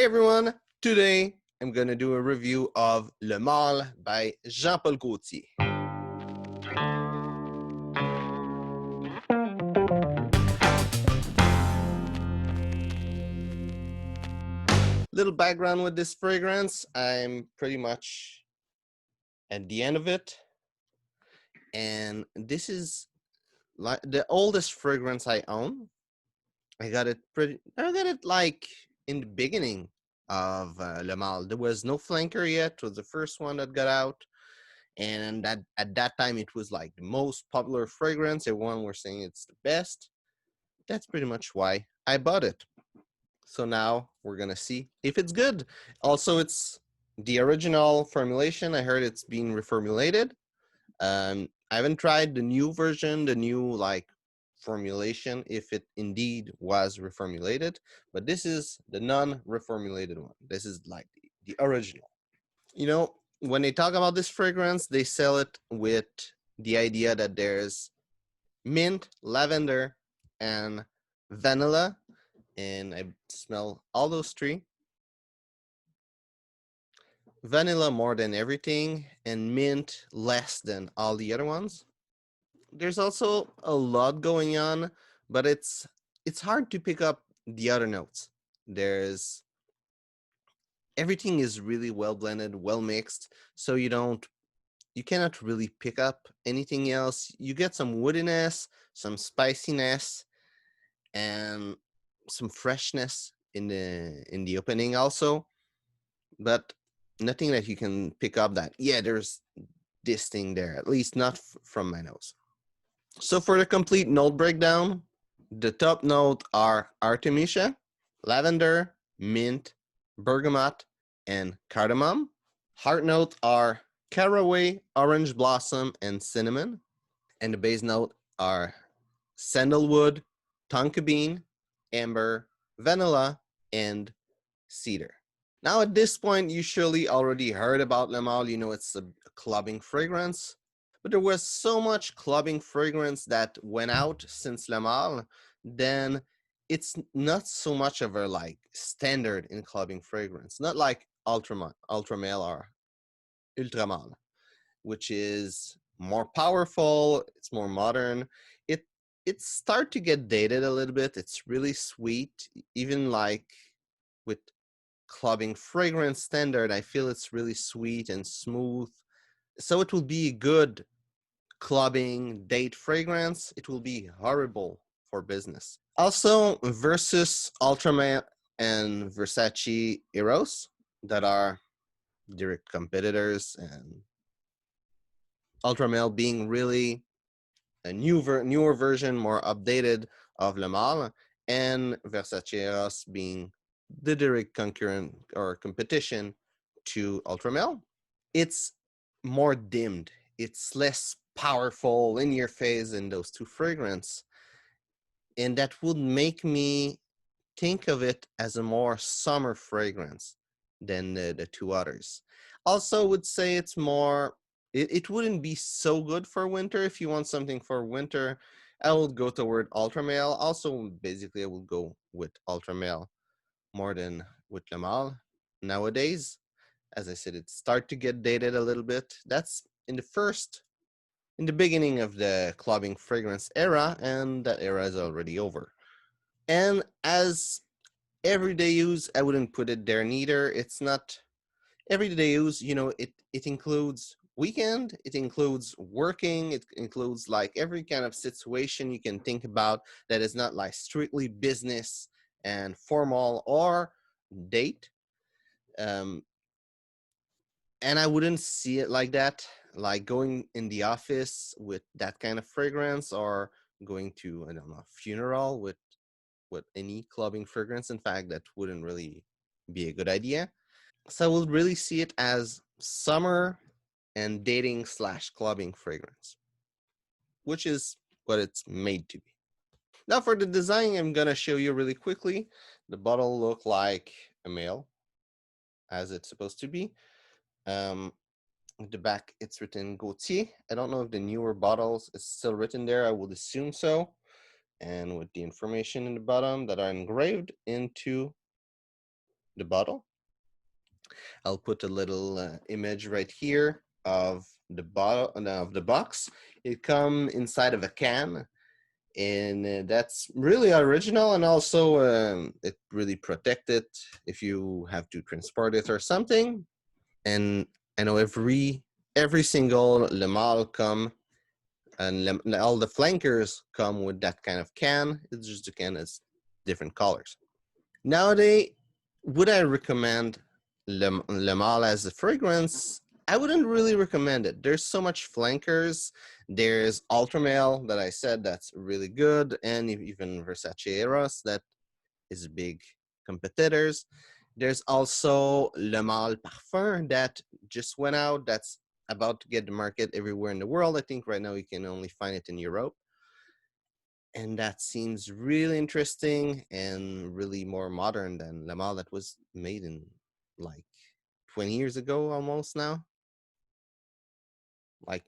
everyone, today I'm going to do a review of Le Male by Jean-Paul Gaultier. Little background with this fragrance, I'm pretty much at the end of it, and this is like the oldest fragrance I own. I got it like in the beginning of Le Male. There was no flanker yet. It was the first one that got out. And that at that time it was like the most popular fragrance. Everyone were saying it's the best. That's pretty much why I bought it. So now we're gonna see if it's good. Also, it's the original formulation. I heard it's being reformulated. I haven't tried the new version, the new like formulation, if it indeed was reformulated, but this is the non-reformulated one. This is like the original. You know, when they talk about this fragrance, they sell it with the idea that there's mint, lavender, and vanilla, and I smell all those three. Vanilla more than everything, and mint less than all the other ones. There's also a lot going on, but it's hard to pick up the other notes. There's everything is really well blended, well mixed, so you cannot really pick up anything else. You get some woodiness, some spiciness, and some freshness in the opening also, but nothing that you can pick up that there's this thing there, at least not from my nose. So for the complete note breakdown, the top note are Artemisia, lavender, mint, bergamot, and cardamom. Heart note are caraway, orange blossom, and cinnamon. And the base note are sandalwood, tonka bean, amber, vanilla, and cedar. Now, at this point, you surely already heard about Le Male. You know it's a clubbing fragrance. But there was so much clubbing fragrance that went out since Le Male, then it's not so much of a like standard in clubbing fragrance. Not like Ultramale or Ultramale, which is more powerful, it's more modern. It start to get dated a little bit. It's really sweet, even like with clubbing fragrance standard. I feel it's really sweet and smooth. So it will be a good clubbing date fragrance. It will be horrible for business. Also, versus Ultramale and Versace Eros, that are direct competitors, and Ultramale being really a newer version, more updated of Le Male, and Versace Eros being the direct concurrent or competition to Ultramale. It's more dimmed. It's less powerful in your face in those two fragrances. And that would make me think of it as a more summer fragrance than the two others. Also, would say it's more, it wouldn't be so good for winter. If you want something for winter, I would go toward Ultramale. Also, basically, I would go with Ultramale more than with Le Male nowadays. As I said, it start to get dated a little bit. That's in the beginning of the clubbing fragrance era, and that era is already over. And as everyday use, I wouldn't put it there neither. It's not everyday use. You know, it includes weekend, it includes working, it includes like every kind of situation you can think about that is not like strictly business and formal or date. Um, and I wouldn't see it like that, like going in the office with that kind of fragrance, or going to, I don't know, a funeral with any clubbing fragrance. In fact, that wouldn't really be a good idea. So I would really see it as summer and dating slash clubbing fragrance, which is what it's made to be. Now for the design, I'm gonna show you really quickly. The bottle look like a male, as it's supposed to be. Um, at the back, it's written Gaultier. I don't know if the newer bottles is still written there. I would assume so. And with the information in the bottom that are engraved into the bottle. I'll put a little image right here of the bottle of the box. It come inside of a can, and that's really original, and also it really protect it if you have to transport it or something. And I know every single Le Male come, and all the flankers come with that kind of can. It's just the can is different colors. Nowadays, would I recommend Le Male as a fragrance? I wouldn't really recommend it. There's so much flankers. There's Ultra Male that I said that's really good, and even Versace Eros that is big competitors. There's also Le Male Parfum that just went out. That's about to get the market everywhere in the world. I think right now you can only find it in Europe. And that seems really interesting and really more modern than Le Male that was made in like 20 years ago almost now. Like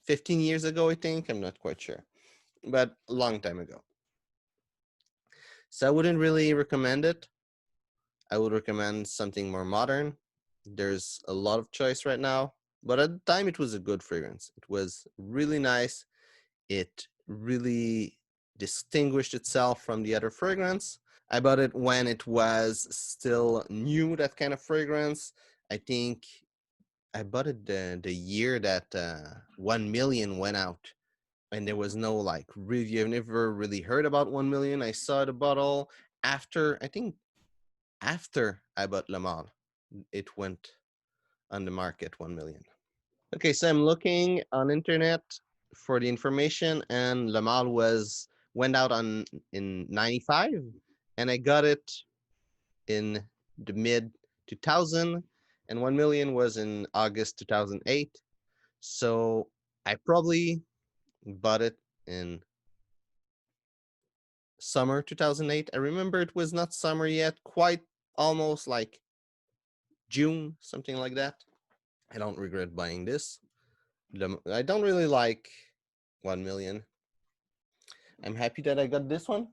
15 years ago, I think. I'm not quite sure, but a long time ago. So I wouldn't really recommend it. I would recommend something more modern. There's a lot of choice right now, but at the time it was a good fragrance. It was really nice. It really distinguished itself from the other fragrance. I bought it when it was still new, that kind of fragrance. I think I bought it the year that 1 million went out. And there was no like review. I've never really heard about 1 million. I saw the bottle after, I think after I bought Le Male, it went on the market 1 million. Okay, so I'm looking on internet for the information, and Le Male went out in 95, and I got it in the mid 2000, and 1 million was in August 2008. So I probably bought it in summer 2008. I remember it was not summer yet, quite almost like June, something like that. I don't regret buying this. I don't really like 1 million. I'm happy that I got this one.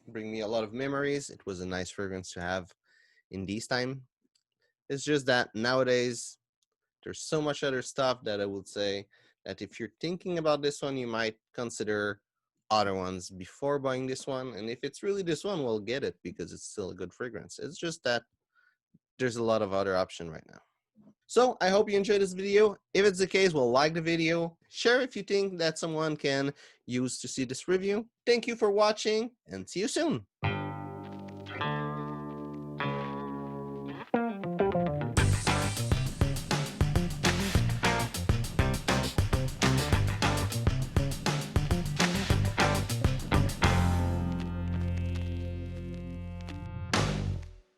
Bring me a lot of memories. It was a nice fragrance to have in these time. It's just that nowadays there's so much other stuff that I would say that if you're thinking about this one, you might consider other ones before buying this one. And if it's really this one, well, get it because it's still a good fragrance. It's just that there's a lot of other option right now. So I hope you enjoyed this video. If it's the case, well, like the video, share if you think that someone can use to see this review. Thank you for watching and see you soon.